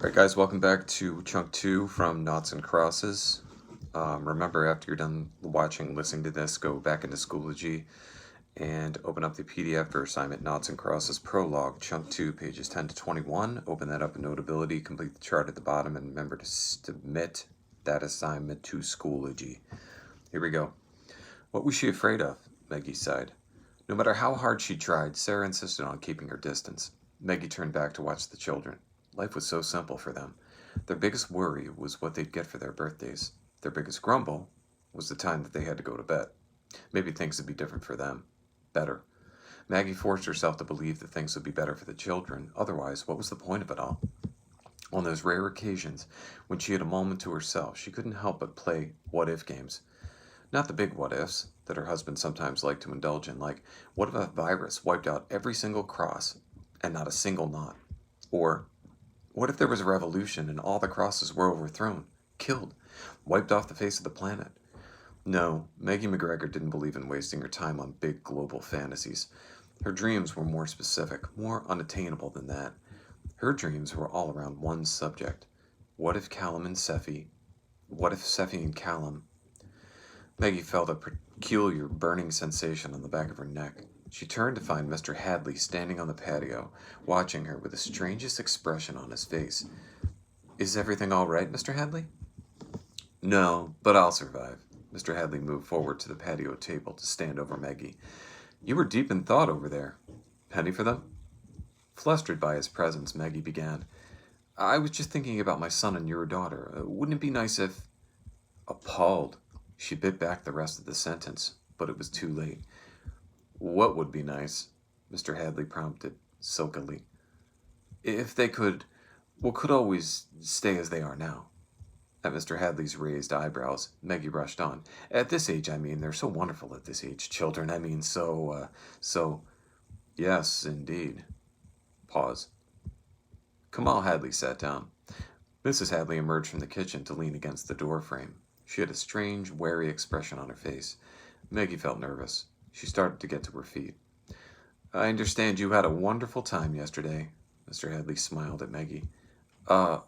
Alright guys, welcome back to chunk 2 from Naughts and Crosses. Remember, after you're done listening to this, go back into Schoology and open up the PDF for assignment Naughts and Crosses Prologue, chunk 2, pages 10 to 21. Open that up in Notability, complete the chart at the bottom, and remember to submit that assignment to Schoology. Here we go. What was she afraid of? Maggie sighed. No matter how hard she tried, Sarah insisted on keeping her distance. Maggie turned back to watch the children. Life was so simple for them. Their biggest worry was what they'd get for their birthdays. Their biggest grumble was the time that they had to go to bed. Maybe things would be different for them. Better. Maggie forced herself to believe that things would be better for the children. Otherwise, what was the point of it all? On those rare occasions when she had a moment to herself, she couldn't help but play what-if games. Not the big what-ifs that her husband sometimes liked to indulge in, like, what if a virus wiped out every single cross and not a single knot? Or, what if there was a revolution and all the crosses were overthrown, killed, wiped off the face of the planet? No, Maggie McGregor didn't believe in wasting her time on big global fantasies. Her dreams were more specific, more unattainable than that. Her dreams were all around one subject. What if Callum and Seffi? What if Seffi and Callum? Maggie felt a peculiar burning sensation on the back of her neck. She turned to find Mr. Hadley standing on the patio, watching her with the strangest expression on his face. Is everything all right, Mr. Hadley? No, but I'll survive. Mr. Hadley moved forward to the patio table to stand over Maggie. You were deep in thought over there. Penny for them? Flustered by his presence, Maggie began. I was just thinking about my son and your daughter. Wouldn't it be nice if... Appalled. She bit back the rest of the sentence, but it was too late. What would be nice? Mr. Hadley prompted, silkily. If they could always stay as they are now. At Mr. Hadley's raised eyebrows, Maggie rushed on. At this age, I mean, they're so wonderful at this age. Children, I mean, so... Yes, indeed. Pause. Kamal Hadley sat down. Mrs. Hadley emerged from the kitchen to lean against the door frame. She had a strange, wary expression on her face. Maggie felt nervous. She started to get to her feet. I understand you had a wonderful time yesterday. Mr. Hadley smiled at Maggie. A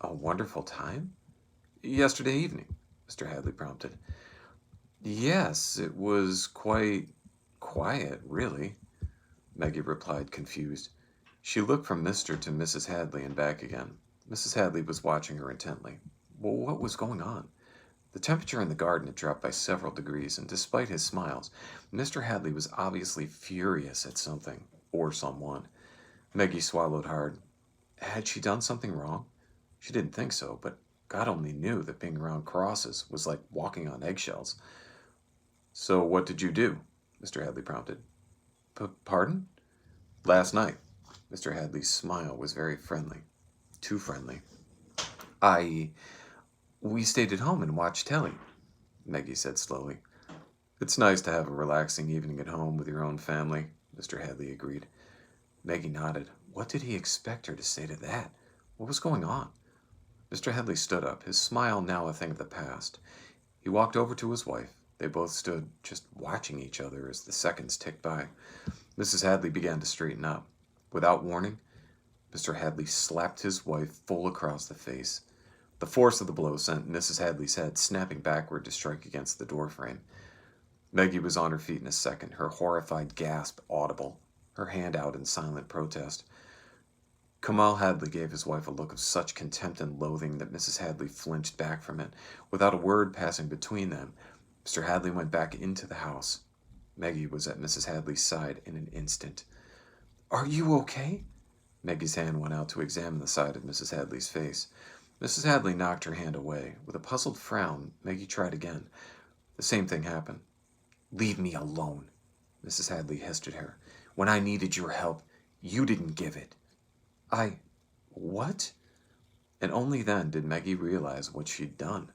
wonderful time? Yesterday evening, Mr. Hadley prompted. Yes, it was quite quiet, really, Maggie replied, confused. She looked from Mr. to Mrs. Hadley and back again. Mrs. Hadley was watching her intently. Well, what was going on? The temperature in the garden had dropped by several degrees, and despite his smiles, Mr. Hadley was obviously furious at something, or someone. Maggie swallowed hard. Had she done something wrong? She didn't think so, but God only knew that being around crosses was like walking on eggshells. So what did you do? Mr. Hadley prompted. Pardon? Last night. Mr. Hadley's smile was very friendly. Too friendly. We stayed at home and watched telly, Maggie said slowly. It's nice to have a relaxing evening at home with your own family, Mr. Hadley agreed. Maggie nodded. What did he expect her to say to that? What was going on? Mr. Hadley stood up, his smile now a thing of the past. He walked over to his wife. They both stood just watching each other as the seconds ticked by. Mrs. Hadley began to straighten up. Without warning, Mr. Hadley slapped his wife full across the face. The force of the blow sent Mrs. Hadley's head snapping backward to strike against the doorframe. Maggie was on her feet in a second, her horrified gasp audible, her hand out in silent protest. Kamal Hadley gave his wife a look of such contempt and loathing that Mrs. Hadley flinched back from it. Without a word passing between them, Mr. Hadley went back into the house. Maggie was at Mrs. Hadley's side in an instant. Are you okay? Maggie's hand went out to examine the side of Mrs. Hadley's face. Mrs. Hadley knocked her hand away. With a puzzled frown, Maggie tried again. The same thing happened. Leave me alone, Mrs. Hadley hissed at her. When I needed your help, you didn't give it. What? And only then did Maggie realize what she'd done.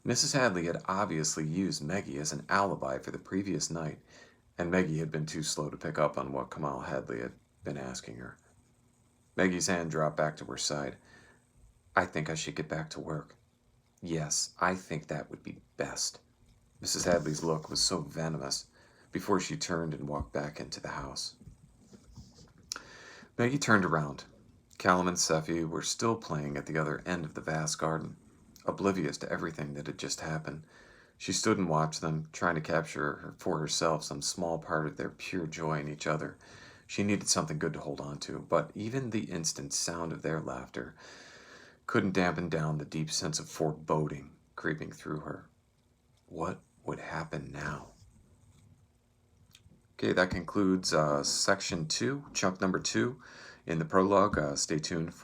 Mrs. Hadley had obviously used Maggie as an alibi for the previous night, and Maggie had been too slow to pick up on what Kamal Hadley had been asking her. Maggie's hand dropped back to her side. I think I should get back to work. Yes, I think that would be best. Mrs. Hadley's look was so venomous before she turned and walked back into the house. Maggie turned around. Callum and Seffi were still playing at the other end of the vast garden, oblivious to everything that had just happened. She stood and watched them, trying to capture for herself some small part of their pure joy in each other. She needed something good to hold on to, but even the instant sound of their laughter couldn't dampen down the deep sense of foreboding creeping through her. What would happen now? Okay, that concludes section 2, chunk number 2 in the prologue. Stay tuned for